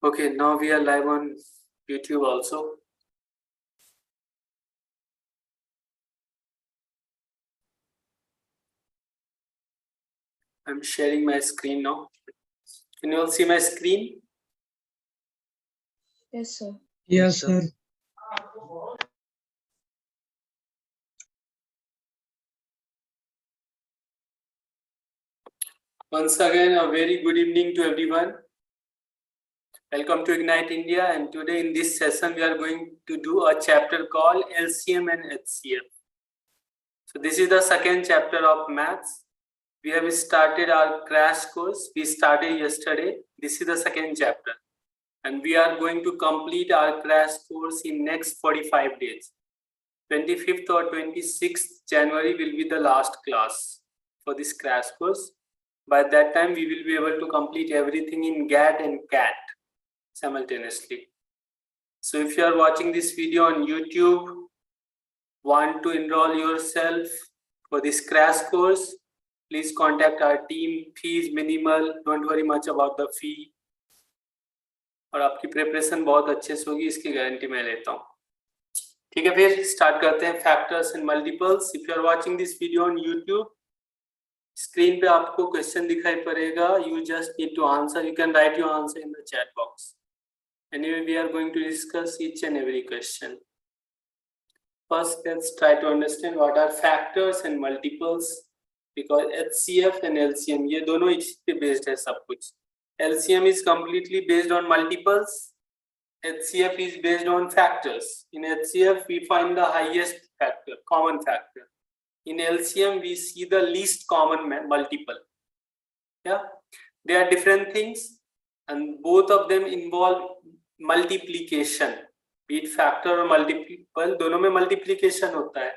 Okay, now we are live on YouTube also. I'm sharing my screen now. Can you all see my screen? Yes, sir. Yes, sir. Once again, a very good evening to everyone. Welcome to Ignite India, and today in this session we are going to do a chapter called LCM and HCF. So this is the second chapter of maths. We have started our crash course. We started yesterday. This is the second chapter, and we are going to complete our crash course in next 45 days. 25th or 26th January will be the last class for this crash course. By that time, we will be able to complete everything in GAT and CAT simultaneously. So if you are watching this video on YouTube, want to enroll yourself for this crash course, please contact our team. Fee is minimal, don't worry much about the fee. और आपकी preparation बहुत अच्छे से होगी, इसकी guarantee मैं लेता हूँ. ठीक है, फिर स्टार्ट करते हैं factors and multiples. If you are watching this video on YouTube, screen पे आपको क्वेश्चन दिखाई पड़ेगा. You just need to answer. You can write your answer in the chat box. Anyway, we are going to discuss each and every question. First, let's try to understand what are factors and multiples, because HCF and LCM ये दोनों इसी पे based है सब कुछ. LCM is completely based on multiples. HCF is based on factors. In HCF, we find the highest factor, common factor. In LCM, we see the least common multiple. Yeah, they are different things, and both of them involve multiplication. Be it factor or multiple, दोनों में multiplication होता है.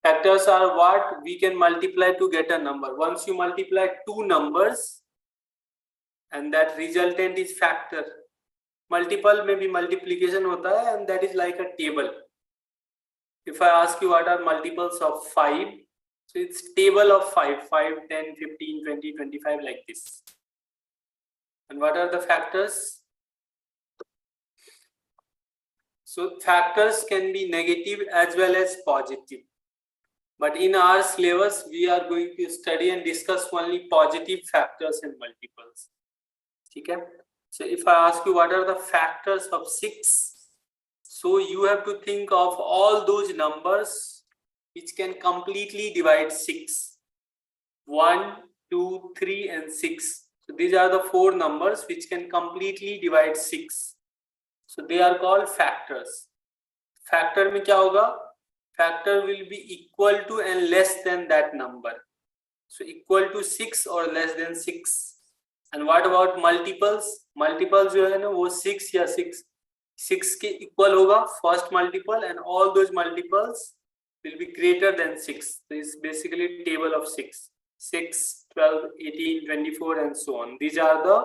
Factors are what we can multiply to get a number. Once you multiply two numbers, and that resultant is factor. Multiple में भी multiplication होता है, and that is like a table. If I ask you what are multiples of 5, so it's table of 5, 5, 10, 15, 20, 25 like this. And what are the factors? So factors can be negative as well as positive. But in our syllabus, we are going to study and discuss only positive factors and multiples. Okay? So if I ask you what are the factors of 6, so you have to think of all those numbers which can completely divide 6. 1, 2, 3 and 6. So these are the 4 numbers which can completely divide 6. So they are called factors. Factor में क्या होगा? Factor will be equal to and less than that number. So equal to 6 or less than 6. And what about multiples? Multiples जो है ना वो 6 या 6 के equal होगा first multiple, and all those multiples will be greater than 6. So it's basically table of 6. 6, 12, 18, 24 and so on. These are the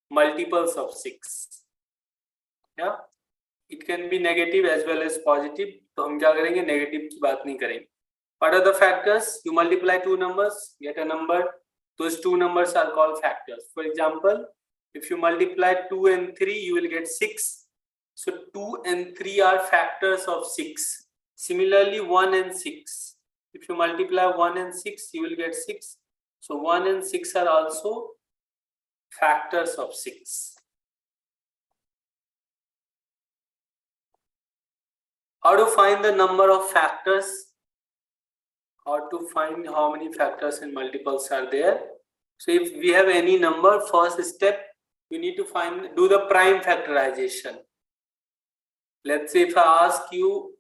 multiples of 6. Yeah, it can be negative as well as positive. तो हम क्या करेंगे? Negative की बात नहीं करेंगे. What are the factors? You multiply two numbers, get a number. Those two numbers are called factors. For example, if you multiply 2 and 3, you will get 6. So 2 and 3 are factors of 6. Similarly, 1 and 6. If you multiply 1 and 6, you will get 6. So 1 and 6 are also factors of 6. How to find the number of factors? How to find how many factors and multiples are there? So if we have any number, first step you need to do the prime factorization. Let's say if I ask you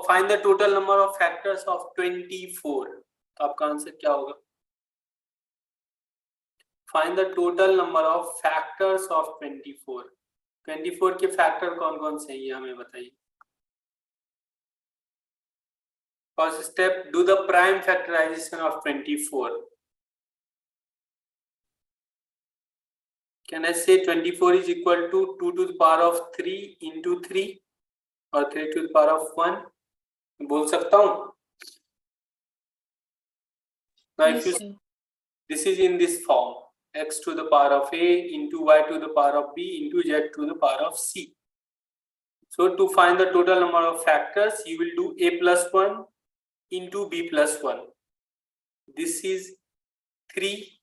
find the total number of factors of 24, तो आपका answer क्या होगा? Find the total number of factors of 24. 24 के factor कौन कौन से हैं ये हमें बताइए. First step, do the prime factorization of 24. Can I say 24 is equal to 2 to the power of 3 into 3 or 3 to the power of 1? बोल सकता हूँ? Now if you, this is in this form. x to the power of a into y to the power of b into z to the power of c. So to find the total number of factors, you will do a plus 1 into b plus 1. This is 3.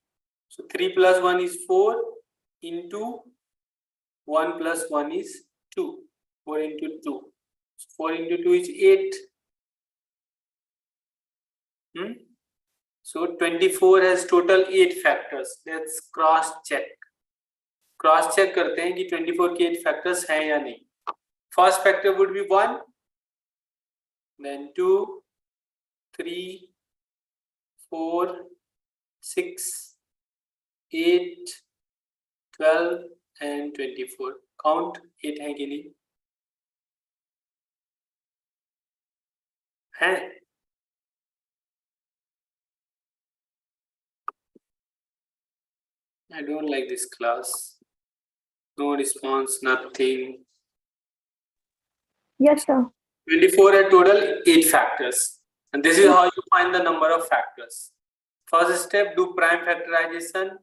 So 3 plus 1 is 4 into 1 plus 1 is 2. 4 into 2. 4 into 2 is 8. So 24 has total 8 factors. Let's cross check. Cross check करते हैं कि 24 के 8 factors हैं या नहीं. First factor would be 1, then 2, 3, 4, 6, 8, 12 and 24. Count 8 हैं कि नहीं? हैं? I don't like this class. No response, nothing. Yes, sir. 24 are total 8 factors. And this is how you find the number of factors. First step, do prime factorization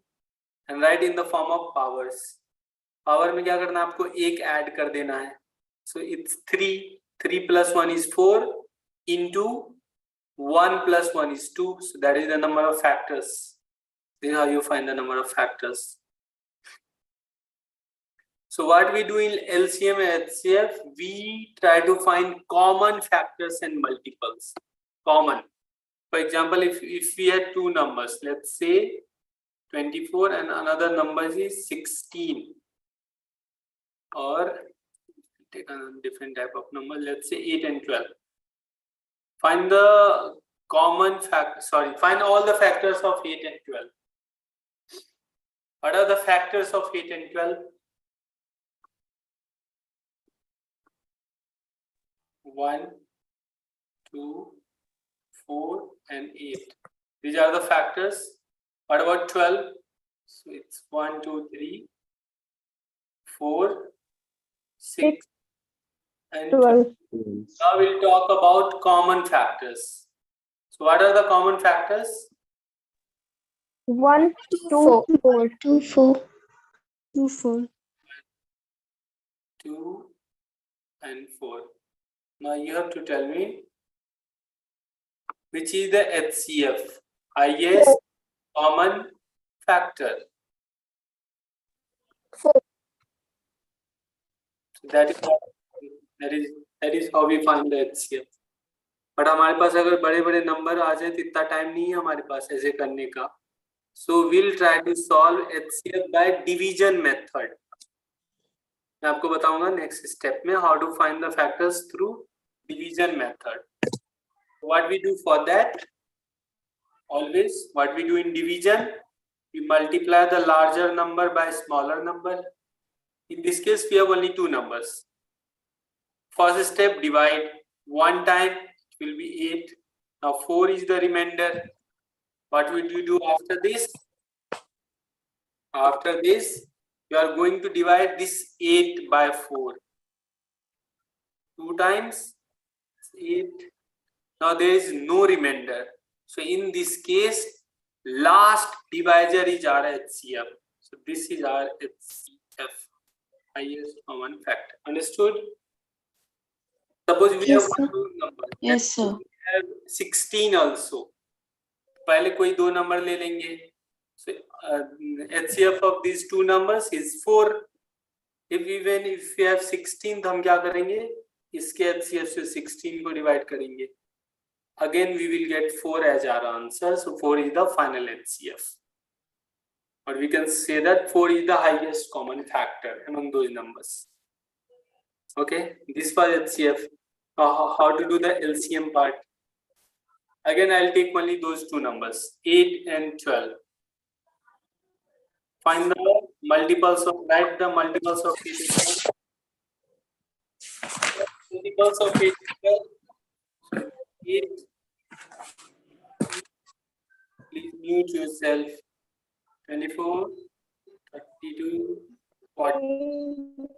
and write in the form of powers. Power में क्या करना है आपको एक add कर देना है. So it's 3. 3 plus 1 is 4 into 1 plus 1 is 2. So that is the number of factors. This is how you find the number of factors. So what we do in LCM and HCF, we try to find common factors and multiples. Common. For example, if we had two numbers, let's say 24 and another number is 16. Or take a different type of number, let's say 8 and 12. Find the common find all the factors of 8 and 12. What are the factors of 8 and 12? 1, 2, 4 and 8. These are the factors. What about 12? So it's 1, 2, 3, 4, 6 and 12. Now we'll talk about common factors. So what are the common factors? 1, 2, 4. 2, 4. 2, 4. 2 and 4. Now you have to tell me which is the HCF, highest common factor. 4. So that is how we find the HCF. But हमारे पास अगर बड़े-बड़े number आ जाए तो इतना time नहीं है हमारे पास ऐसे करने का. So we'll try to solve HCF by division method. मैं आपको बताऊंगा next step में how to find the factors through division method. What we do for that? Always, what we do in division, we multiply the larger number by smaller number. In this case, we have only two numbers. First step, divide. One time it will be 8. Now 4 is the remainder. What will you do after this? After this, you are going to divide this 8 by 4. 2 times 8. Now there is no remainder. So in this case, last divisor is our HCF. So this is our HCF, highest common factor. Understood? Suppose we have one number. Yes, sir. We have 16 also. पहले कोई दो number ले लेंगे. So HCF of these two numbers is 4. Even if we have 16, तो हम क्या करेंगे? इसके HCF से 16 को divide करेंगे. Again, we will get 4 as our answer. So 4 is the final HCF. Or we can say that 4 is the highest common factor among those numbers. Okay, this was HCF. How to do the LCM part? Again, I'll take only those two numbers, 8 and 12. Find the multiples of, write the multiples of 8 and 12. Multiples of 8 and 12. 8. Please mute yourself. 24, 32, 40,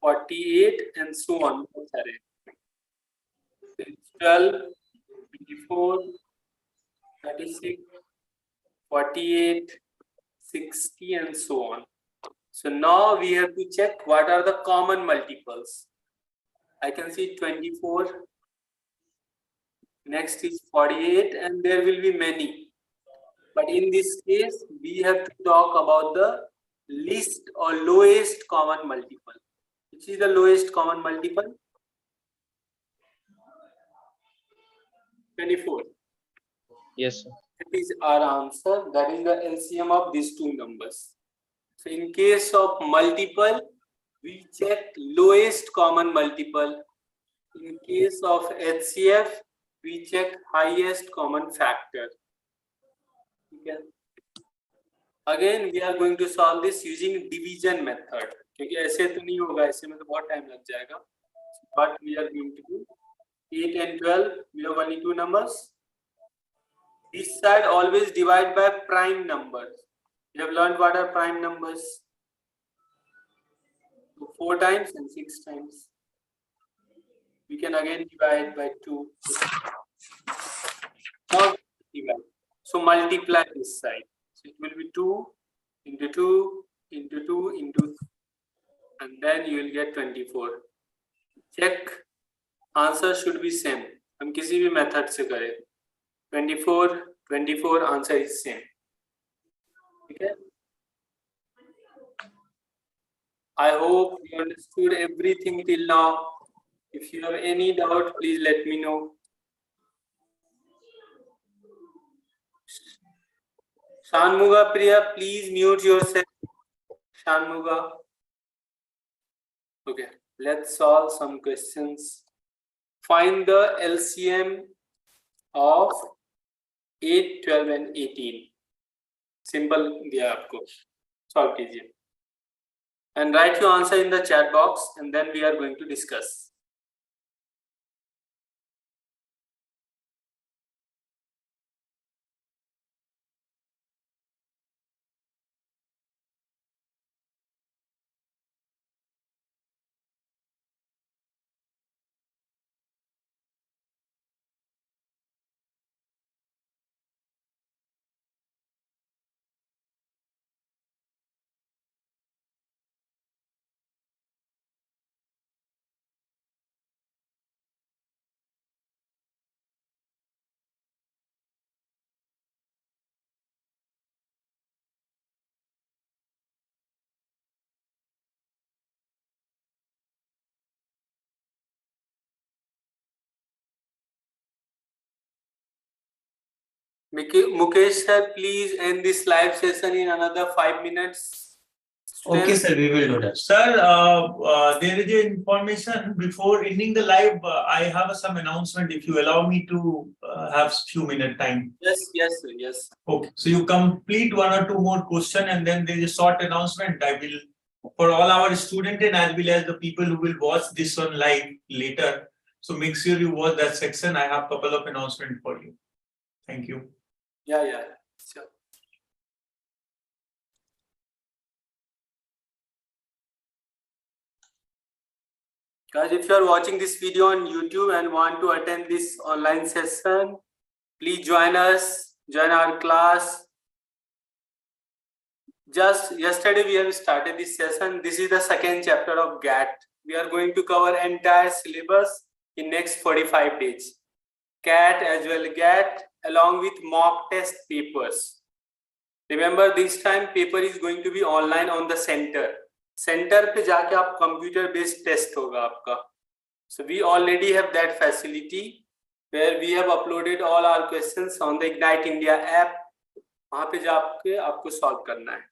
48 and so on. 12, 24, 36, 48, 60 and so on. So now we have to check what are the common multiples. I can see 24, next is 48, and there will be many. But in this case, we have to talk about the least or lowest common multiple. Which is the lowest common multiple? 24. Yes, sir. That is our answer. That is the LCM of these two numbers. So in case of multiple, we check lowest common multiple. In case of HCF, we check highest common factor. Okay. Again, we are going to solve this using division method. क्योंकि ऐसे तो नहीं होगा, ऐसे में तो बहुत time लग जाएगा. But we are going to do 8 and 12. We have only two numbers. This side always divide by prime numbers. You have learned what are prime numbers. So 4 times and 6 times. We can again divide by 2. Now divide. So multiply this side. So it will be 2 into 2 into 2 into 3. And then you will get 24. Check. Answer should be same. हम किसी भी method से करें. 24 answer is same. Okay. I hope you understood everything till now. If you have any doubt, please let me know. Shanmuga Priya, please mute yourself. Shanmuga. Okay, let's solve some questions. Find the LCM of 8, 12 and 18. Simple दिया आपको. Solve कीजिए. And write your answer in the chat box, and then we are going to discuss. Mukesh sir, please end this live session in another 5 minutes. Okay, sir, we will do that. Sir, there is information before ending the live. I have some announcement. If you allow me to have few minute time. Yes, sir, yes. Okay, so you complete 1 or 2 more question, and then there is a short announcement. I will for all our students and as well as the people who will watch this on live later. So make sure you watch that section. I have couple of announcements for you. Thank you. Yeah, sure. Guys, if you are watching this video on YouTube and want to attend this online session, please join us, join our class. Just yesterday we have started this session. This is the second chapter of GAT. We are going to cover entire syllabus in next 45 days. CAT as well GAT along with mock test papers. Remember, this time paper is going to be online on the center. Center पे जाके आप computer based test होगा आपका. So we already have that facility where we have uploaded all our questions on the Ignite India app. वहाँ पे जाके आपको solve करना है.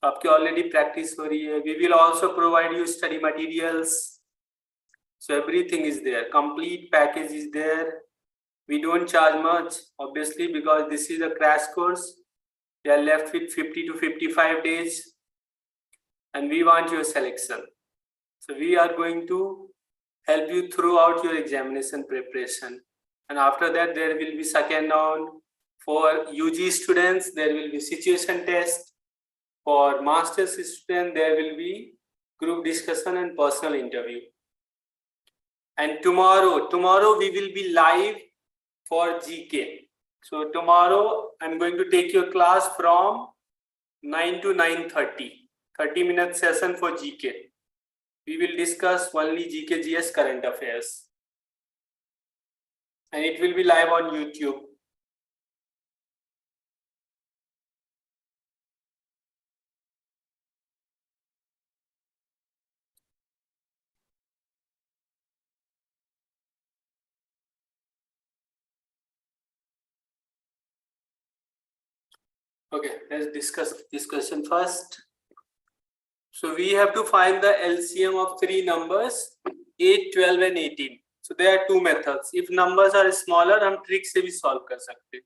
आपकी already practice हो रही है. We will also provide you study materials. So everything is there. Complete package is there. We don't charge much, obviously, because this is a crash course. We are left with 50 to 55 days. And we want your selection. So we are going to help you throughout your examination preparation. And after that, there will be second round. For UG students, there will be situation test. For master's students, there will be group discussion and personal interview. And tomorrow we will be live for GK. So tomorrow I'm going to take your class from 9 to 9:30. 30-minute session for GK. We will discuss only GK, GS, current affairs. And it will be live on YouTube. Okay, let's discuss this question first. So we have to find the LCM of three numbers, 8, 12 and 18. So there are two methods. If numbers are smaller, हम trick से भी solve कर सकते हैं.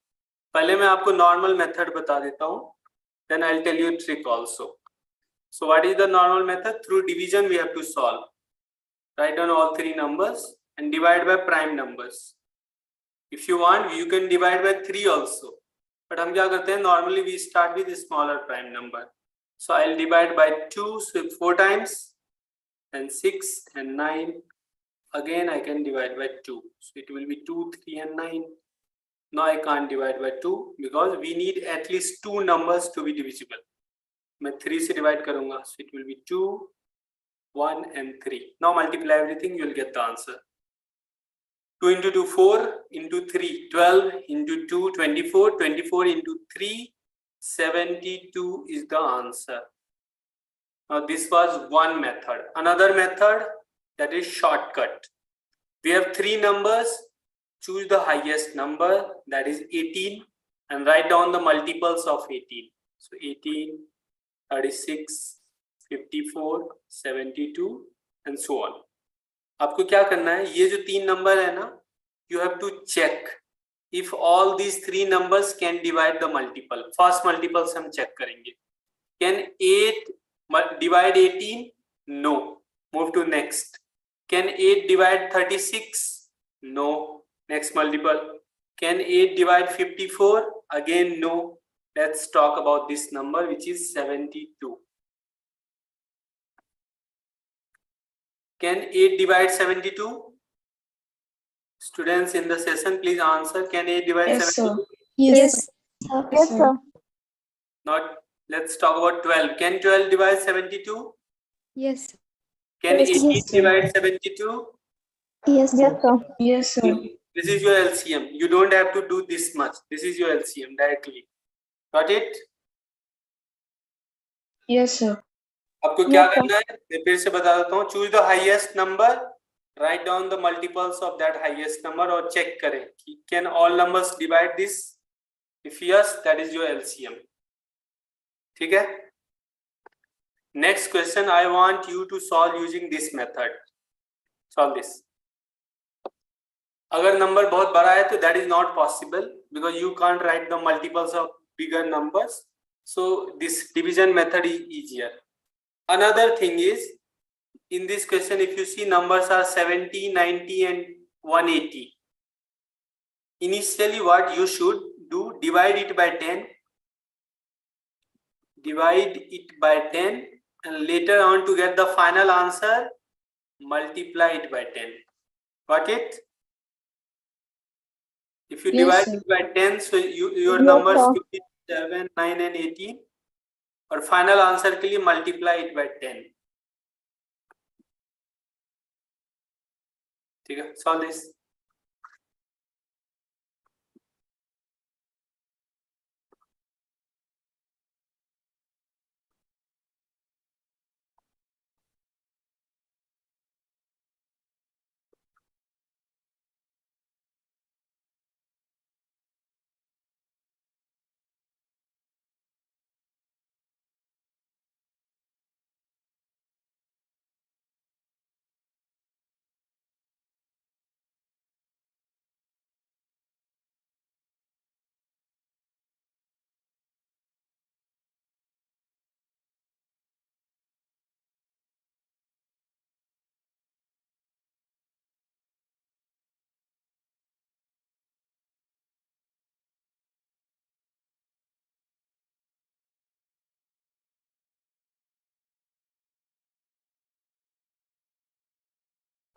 पहले मैं आपको normal method बता देता हूँ. Then I'll tell you trick also. So what is the normal method? Through division we have to solve. Write down all three numbers and divide by prime numbers. If you want, you can divide by 3 also. But हम क्या करते हैं? Normally we start with a smaller prime number. So I'll divide by 2, so 4 times, and 6 and 9. Again I can divide by 2. So it will be 2, 3 and 9. Now I can't divide by 2 because we need at least 2 numbers to be divisible. मैं 3 से divide करूँगा. So it will be 2, 1 and 3. Now multiply everything, you will get the answer. 2 into 2, 4 into 3, 12 into 2, 24, 24 into 3, 72 is the answer. Now this was one method. Another method, that is shortcut. We have 3 numbers. Choose the highest number, that is 18, and write down the multiples of 18. So 18, 36, 54, 72 and so on. आपको क्या करना है? ये जो 3 number है ना, you have to check if all these 3 numbers can divide the multiple. First multiples हम check करेंगे. Can 8 divide 18? No. Move to next. Can 8 divide 36? No. Next multiple. Can 8 divide 54? Again no. Let's talk about this number, which is 72. Can 8 divide 72? Students in the session, please answer. Can 8 divide 72? Yes. Yes, sir. Not. Let's talk about 12. Can 12 divide 72? Yes. Can Yes, 18 sir. divide 72? Yes. Yes, sir. Yes, sir. This is your LCM. You don't have to do this much. This is your LCM directly. Got it? Yes, sir. आपको क्या Yes, sir. करना है? मैं फिर से बता देता हूँ. Choose the highest number. Write down the multiples of that highest number और check करें कि can all numbers divide this? If yes, that is your LCM. ठीक है? Next question, I want you to solve using this method. Solve this. अगर number बहुत बड़ा है तो that is not possible because you can't write the multiples of bigger numbers. So this division method is easier. Another thing is, in this question, if you see numbers are 70, 90 and 180. Initially what you should do, divide it by 10. Divide it by 10 and later on to get the final answer, multiply it by 10. Got it? If you Yes, divide sir. it by 10, so your Yes, numbers sir. will be 7, 9 and 18. और final answer के लिए multiply it by 10. ठीक है? Solve this.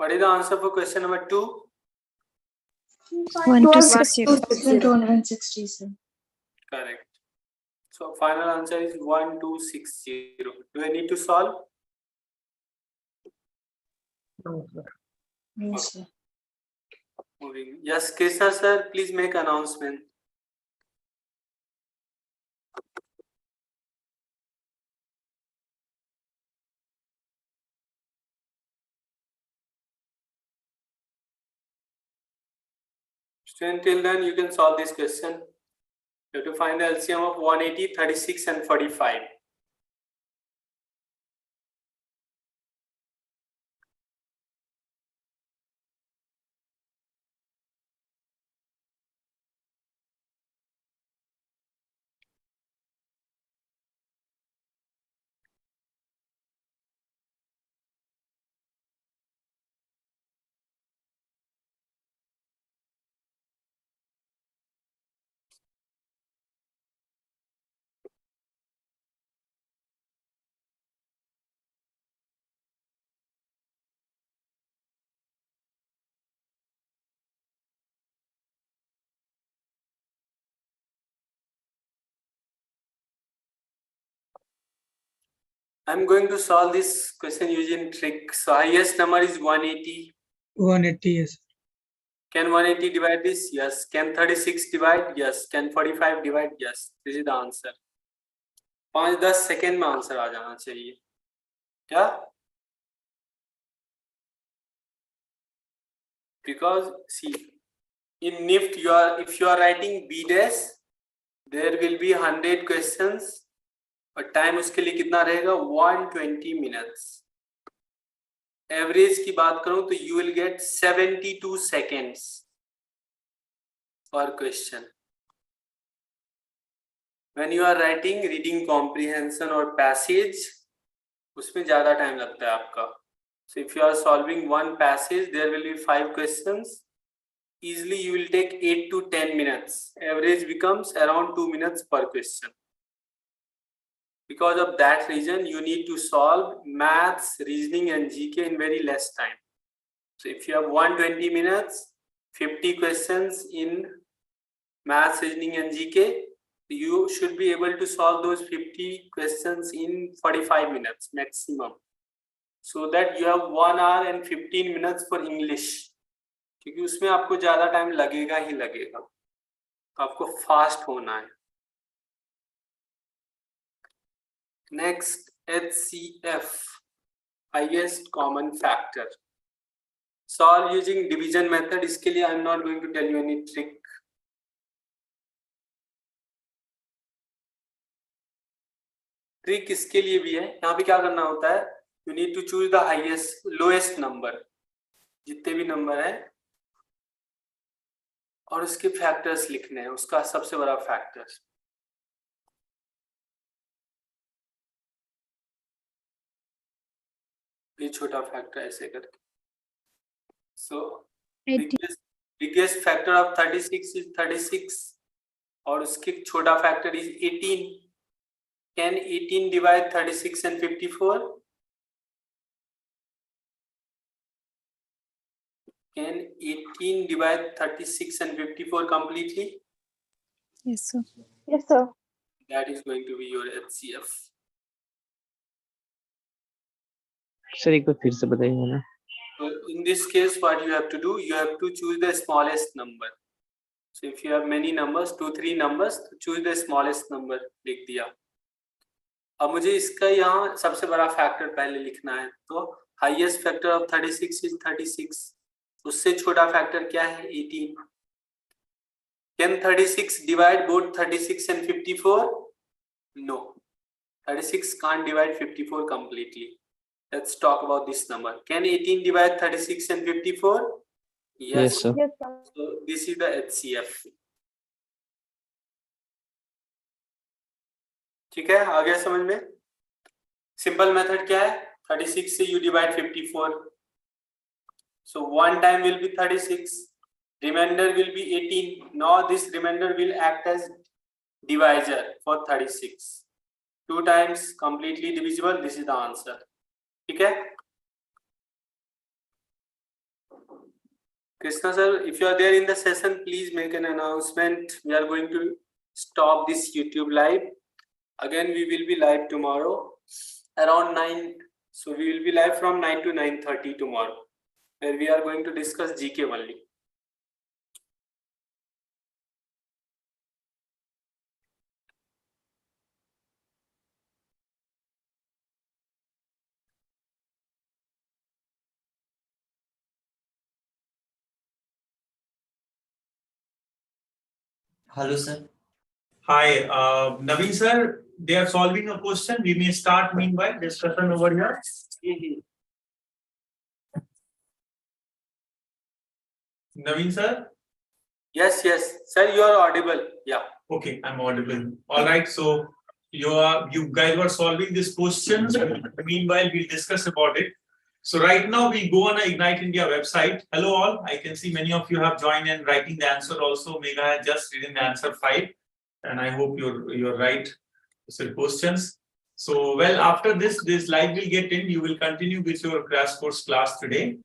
What is the answer for question number 2? 1 to 60. 2,160, sir. Correct. So final answer is 1260. Do I need to solve? No, sir. No, sir. Moving. Yes, Krishna sir, please make announcement. Student, till then you can solve this question. You have to find the LCM of 180, 36 and 45. I'm going to solve this question using trick. So highest number is 180. 180, yes. Can 180 divide this? Yes. Can 36 divide? Yes. Can 45 divide? Yes. This is the answer. 5-10 second में answer आ जाना चाहिए क्या? Because see, in Nift if you are writing B dash, there will be 100 questions और time उसके लिए कितना रहेगा? 120 minutes. Average की बात करूं तो you will get 72 seconds per question. When you are writing reading comprehension or passage, उसमें ज्यादा टाइम लगता है आपका. So if you are solving one passage, there will be 5 questions. Easily you will take 8 to 10 minutes. Average becomes around 2 minutes per question. Because of that reason, you need to solve maths, reasoning and GK in very less time. So if you have 120 minutes, 50 questions in maths, reasoning and GK, you should be able to solve those 50 questions in 45 minutes maximum. So that you have 1 hour and 15 minutes for English. क्योंकि उसमें आपको ज्यादा time लगेगा ही लगेगा. आपको fast होना है. Next, HCF, highest common factor. Solve using division method. इसके लिए I am not going to tell you any trick. Trick इसके लिए भी है. यहाँ पे क्या करना होता है? You need to choose the highest, lowest number. जितने भी नंबर है और उसके फैक्टर्स लिखने हैं. उसका सबसे बड़ा फैक्टर. ये छोटा फैक्टर ऐसे करके. So biggest factor of 36 is 36 और उसके छोटा factor is 18. Can 18 divide 36 and 54? Can 18 divide 36 and 54 completely? Yes, sir. Yes, sir. That is going to be your HCF. Sir एक बार फिर से बताइए ना. So in this case, what you have to do, you have to choose the smallest number. So if you have many numbers, 2-3 numbers, तो choose the smallest number. लिख दिया. अब मुझे इसका यहाँ सबसे बड़ा फैक्टर पहले लिखना है. तो हाईएस्ट फैक्टर ऑफ 36 is 36. उससे छोटा फैक्टर क्या है? 18. Can 36 divide both 36 and 54? No. 36 can't divide 54 completely. Let's talk about this number. Can 18 divide 36 and 54? Yes, sir. Yes, sir. So this is the HCF. ठीक है, आ गया समझ में? सिंपल मेथड क्या है? 36 से you divide 54. So one time will be 36. Remainder will be 18. Now this remainder will act as divisor for 36. 2 times completely divisible. This is the answer. ठीक है? Krishna sir, if you are there in the session, please make an announcement. We are going to stop this YouTube live Again, we will be live tomorrow around 9. So we will be live from 9 to 9:30 tomorrow, where we are going to discuss GK only. Hello, sir. Hi, Naveen sir, they are solving a question. We may start meanwhile discussion over here. Naveen sir? Yes, sir, you are audible. Yeah. Okay, I'm audible. All right, so you guys were solving these questions. Meanwhile, we'll discuss about it. So right now we go on a Ignite India website. Hello all. I can see many of you have joined and writing the answer also. Megha has just written the answer 5. And I hope you're right. So questions. So well, after this live will get in. You will continue with your crash course class today.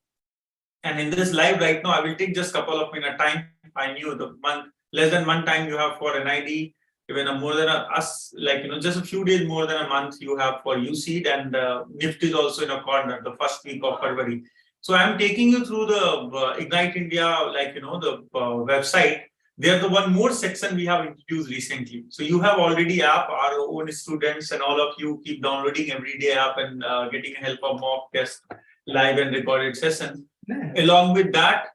And in this live right now, I will take just a couple of minutes time. I knew the month, less than one time you have for NID, even more than us, like, just a few days more than a month you have for UCEED, and Nift is also in a corner, the first week of February. So I'm taking you through the Ignite India, the website. There's the one more section we have introduced recently. So you have already app, our own students and all of you keep downloading everyday app and getting help of mock test, live and recorded sessions. Along with that,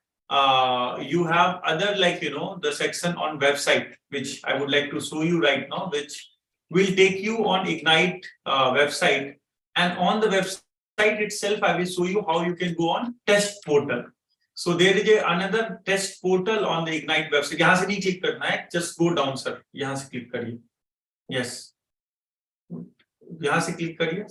you have other the section on website, which I would like to show you right now, which will take you on Ignite website. And on the website itself, I will show you how you can go on test portal. So there is another test portal on the Ignite website. यहाँ से नहीं click करना है, just go down, sir. यहाँ से click करिए. Yes. यहाँ से click करिए.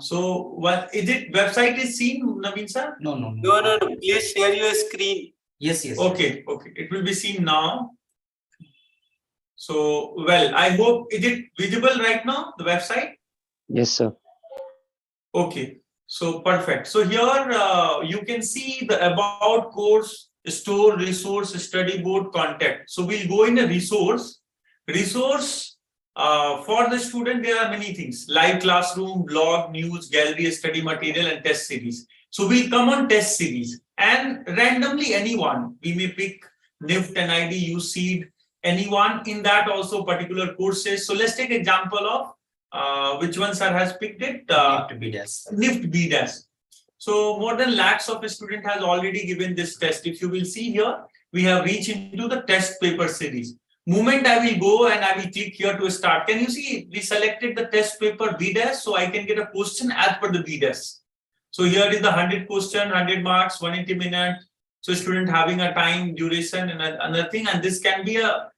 So what is it? Website is seen, Naveen sir? No. No. Please share your screen. Yes. Okay. It will be seen now. So well, I hope, is it visible right now, the website? Yes, sir. Okay. So perfect. So here you can see the about course, store, resource, study board, contact. So we'll go in a resource. For the student, there are many things: live classroom, blog, news, gallery, study material, and test series. So we'll come on test series, and randomly anyone, we may pick Nift, NID, UCEED, anyone in that also particular courses. So let's take example of which one sir has picked it? Nift B-. So more than lakhs of a student has already given this test. If you will see here, we have reached into the test paper series. Moment I will go and I will click here to start. Can you see we selected the test paper B-, so I can get a question as per the B-. So here is the 100 question, 100 marks, 180 minutes. So student having a time, duration, and another thing, and this can be a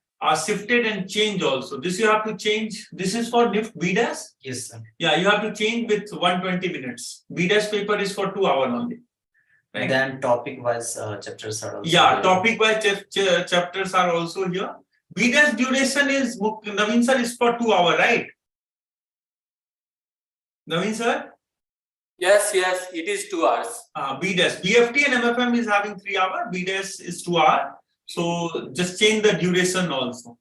shifted and change also. This you have to change. This is for Nift B-. Yes, sir. Yeah, you have to change with 120 minutes. B- paper is for 2 hours only. Right? Then topic-wise chapters are also. Yeah, topic-wise chapters are also here. B- duration is, Naveen sir, is for 2 hours, right? Naveen sir? Yes, it is 2 hours. B-. BFT and MFM is having 3 hours. B- is 2 hours. So just change the duration also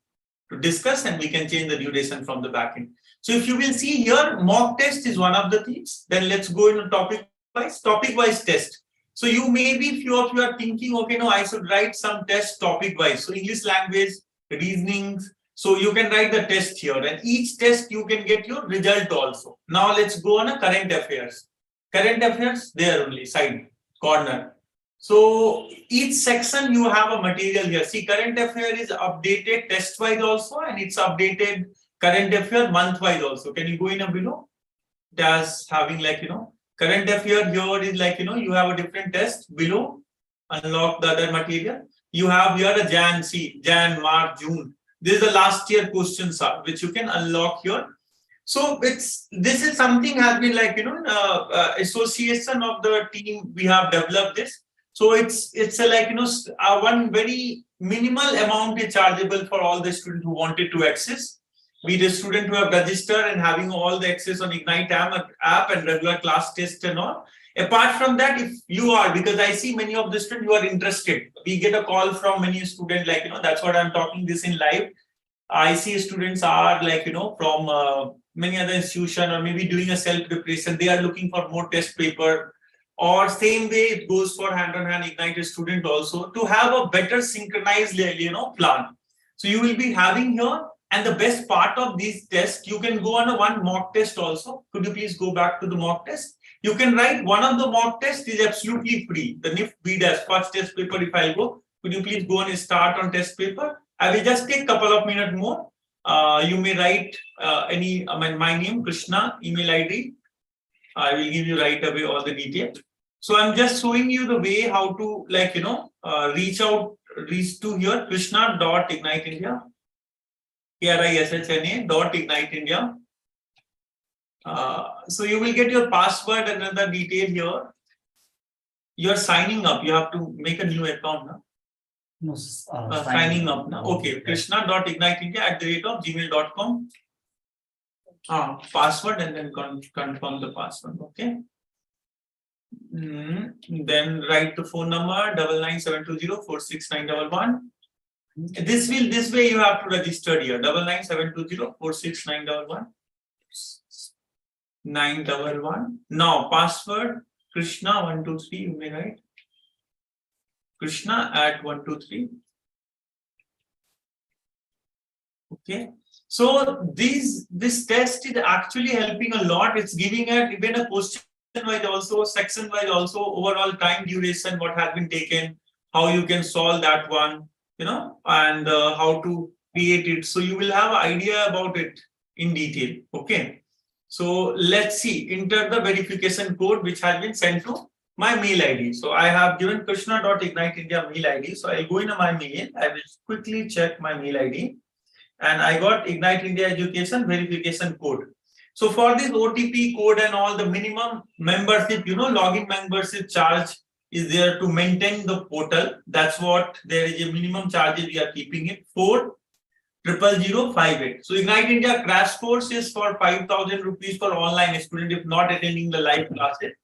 to discuss, and we can change the duration from the backend. So if you will see here, mock test is one of the things. Then let's go into topic-wise test. So you maybe few of you are thinking, okay, no, I should write some test topic-wise. So English language, reasonings. So you can write the test here, and each test you can get your result also. Now let's go on a current affairs. Current affairs, there only, side, corner. So each section you have a material here. See, current affair is updated test-wise also, and it's updated current affair month-wise also. Can you go in a below? That's having current affair here is you have a different test below. Unlock the other material. You have here a Jan, March, June. This is the last year questions are which you can unlock here. So this is something has been association of the team. We have developed this. So it's a one very minimal amount is chargeable for all the students who wanted to access. Be the student who have registered and having all the access on Ignite app and regular class test and all. Apart from that, if you are, because I see many of the students who are interested, we get a call from many students that's what I'm talking this in live. I see students are like, from many other institution or maybe doing a self-preparation. They are looking for more test paper, or same way it goes for hand-on-hand Ignite student also, to have a better synchronized, plan. So you will be having here, and the best part of these tests, you can go on a one mock test also. Could you please go back to the mock test? You can write one of the mock tests is absolutely free. The Nift BDAS first test paper, if I go, could you please go and start on test paper? I will just take a couple of minutes more. You may write my name, Krishna, email ID. I will give you right away all the details. So I'm just showing you the way how to reach to here, Krishna.igniteindia, KRISHNA.igniteindia. So you will get your password and another detail here. You're signing up. You have to make a new account now. No, Signing up now. Okay, krishna.igniteindia@gmail.com. Password and then confirm the password. Okay. Then write the phone number 99720469111. This way you have to register here 99720469111. 911. Now password Krishna123. You may write Krishna@123. Okay. So this test is actually helping a lot. It's giving even a question wise also, section wise also, overall time duration, what has been taken, how you can solve that one, and how to create it. So you will have an idea about it in detail. Okay. So let's see, enter the verification code which has been sent to my mail ID. So I have given Krishna.igniteindia mail ID. So I'll go into my mail. I will quickly check my mail ID. And I got Ignite India Education verification code. So for this OTP code and all, the minimum membership, login membership charge is there to maintain the portal. That's what there is a minimum charges we are keeping it for 00058. So Ignite India crash course is for 5,000 rupees for online student if not attending the live classes.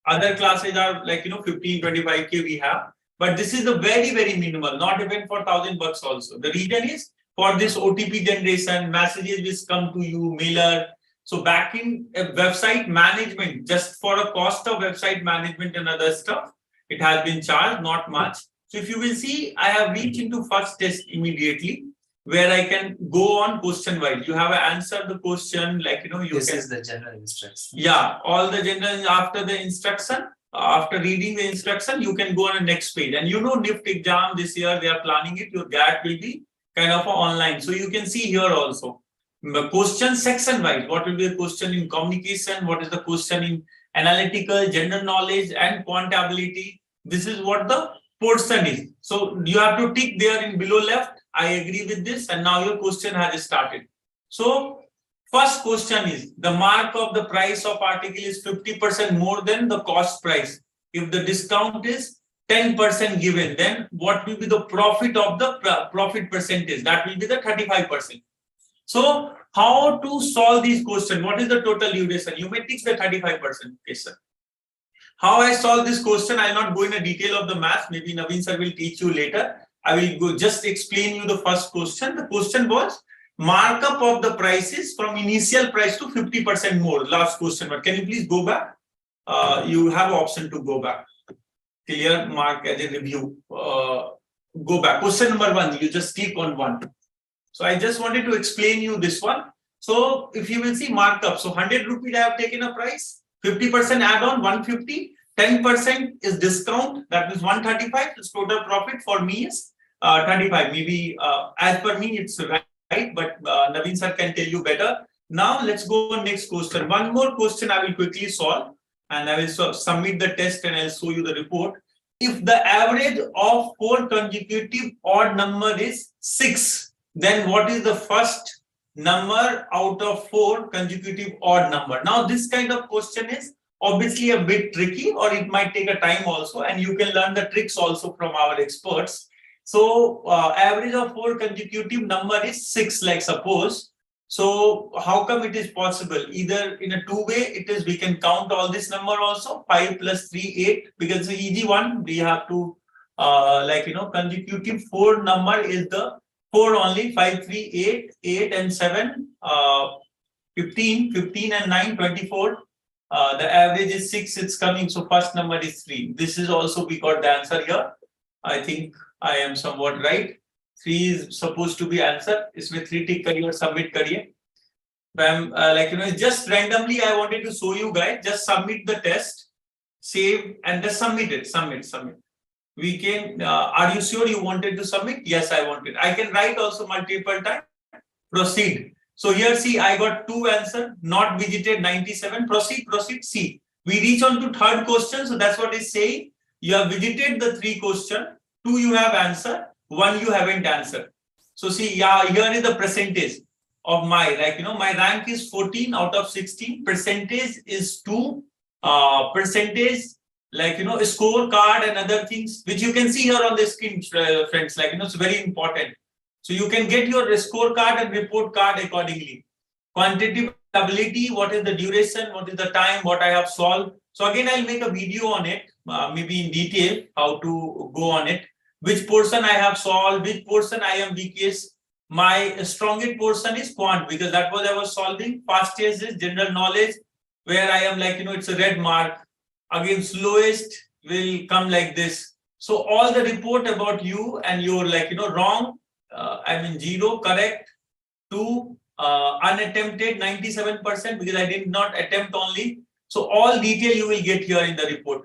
Other classes are like 15, 25K we have, but this is a very, very minimal, not even for $1,000 also. The reason is for this OTP generation, messages which come to you, mailer. So back in website management, just for a cost of website management and other stuff, it has been charged, not much. So if you will see, I have reached into first test immediately, where I can go on question wise. You have to answer the question, like This is the general instruction. Yeah, all the general after the instruction. After reading the instruction, you can go on the next page. And Nift exam this year, they are planning it. Your GAT will be kind of online. So you can see here also. The question section wise, what will be the question in communication? What is the question in analytical, general knowledge and quantability? This is what the portion is. So you have to tick there in below left. I agree with this. And now your question has started. So first question is the mark of the price of article is 50% more than the cost price. If the discount is 10% given, then what will be the profit of the profit percentage? That will be the 35%. So how to solve these questions? What is the total duration? You may tick the 35%. Okay, sir. How I solve this question, I'll not go in a detail of the math. Maybe Naveen sir will teach you later. I will go just explain you the first question. The question was markup of the prices from initial price to 50% more. Last question, but can you please go back? You have option to go back. Clear mark as a review. Go back. Question number 1. You just click on 1. So I just wanted to explain you this one. So if you will see markup, so 100 rupees I have taken a price, 50% add-on 150, 10% is discount, that is 135. This total profit for me is 35. Maybe as per me it's right, but Naveen sir can tell you better. Now let's go on next question. One more question I will quickly solve, and I will submit the test and I'll show you the report. If the average of 4 consecutive odd number is 6, then what is the first number out of 4 consecutive odd number? Now this kind of question is obviously a bit tricky, or it might take a time also, and you can learn the tricks also from our experts. So average of 4 consecutive number is 6, like suppose. So how come it is possible? Either in a two-way, it is we can count all this number also, 5 plus 3, 8, because the easy one we have to consecutive 4 number is the 4 only, 5, 3, 8, 8 and 7, 15, 15 and 9, 24. The average is 6, it's coming. So first number is 3. This is also, we got the answer here. I think I am somewhat right. 3 is supposed to be answer. Isme 3 tick kariye or submit kariye. Like, just randomly, I wanted to show you guys, just submit the test, save, and just submit it. Submit. We can, are you sure you wanted to submit? Yes, I wanted. I can write also multiple times. Proceed. So here, see, I got 2 answers, not visited 97. Proceed. See, we reach on to third question. So that's what it's saying. You have visited the 3 questions, 2 you have answered, 1 you haven't answered. So see, yeah, here is the percentage of my, my rank is 14 out of 16. Percentage is 2. Percentage, scorecard and other things, which you can see here on the screen, friends, it's very important. So you can get your scorecard and report card accordingly. Quantitative ability, what is the duration, what is the time, what I have solved. So again, I'll make a video on it, maybe in detail, how to go on it. Which portion I have solved, which portion I am weakest. My strongest portion is quant, because that was I was solving. Fastest is general knowledge, where I am it's a red mark. Again, slowest will come like this. So all the report about you and your wrong, 0, correct, 2, unattempted 97%, because I did not attempt only. So all detail you will get here in the report.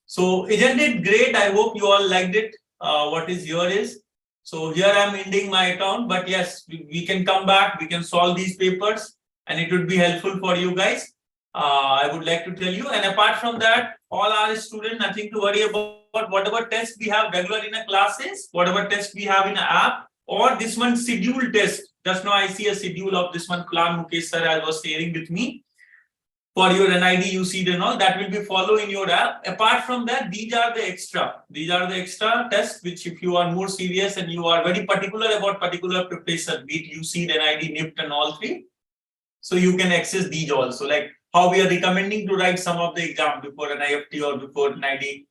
So isn't it great? I hope you all liked it. What is here is. So here I am ending my account, but yes, we can come back, we can solve these papers, and it would be helpful for you guys. I would like to tell you, and apart from that, all our students, nothing to worry about. Whatever test we have regular in a classes, whatever test we have in an app, or this one scheduled test. Just now I see a schedule of this one, Klan Mukesh sir I was sharing with me. For your NID, UCEED and all, that will be followed in your app. Apart from that, these are the extra tests, which if you are more serious and you are very particular about particular preparation, be it UCEED, NID, Nift and all 3. So you can access these also, like how we are recommending to write some of the exam before an IFT or before NID,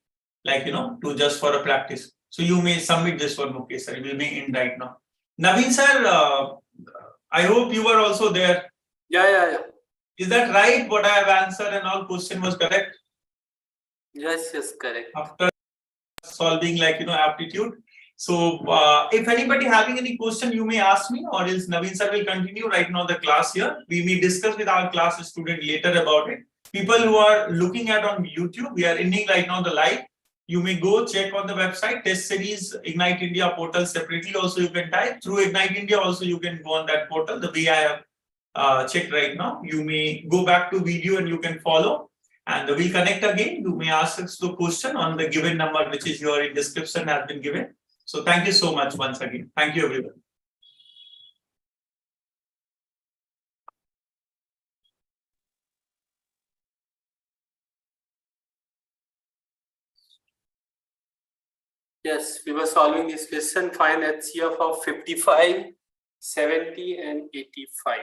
to just for a practice. So you may submit this for Mukesh sir. It will be in right now. Naveen sir, I hope you were also there. Yeah. Is that right? What I have answered and all question was correct? Yes, correct. After solving aptitude. So if anybody having any question, you may ask me, or else Naveen sir will continue right now the class here. We may discuss with our class student later about it. People who are looking at on YouTube, we are ending right now the live. You may go check on the website, test series, Ignite India portal separately also you can type. Through Ignite India also you can go on that portal. The way I have checked right now, you may go back to video and you can follow. And we'll connect again. You may ask us the question on the given number, which is here in description has been given. So thank you so much once again. Thank you, everyone. Yes, we were solving this question. Find HCF of 55, 70 and 85.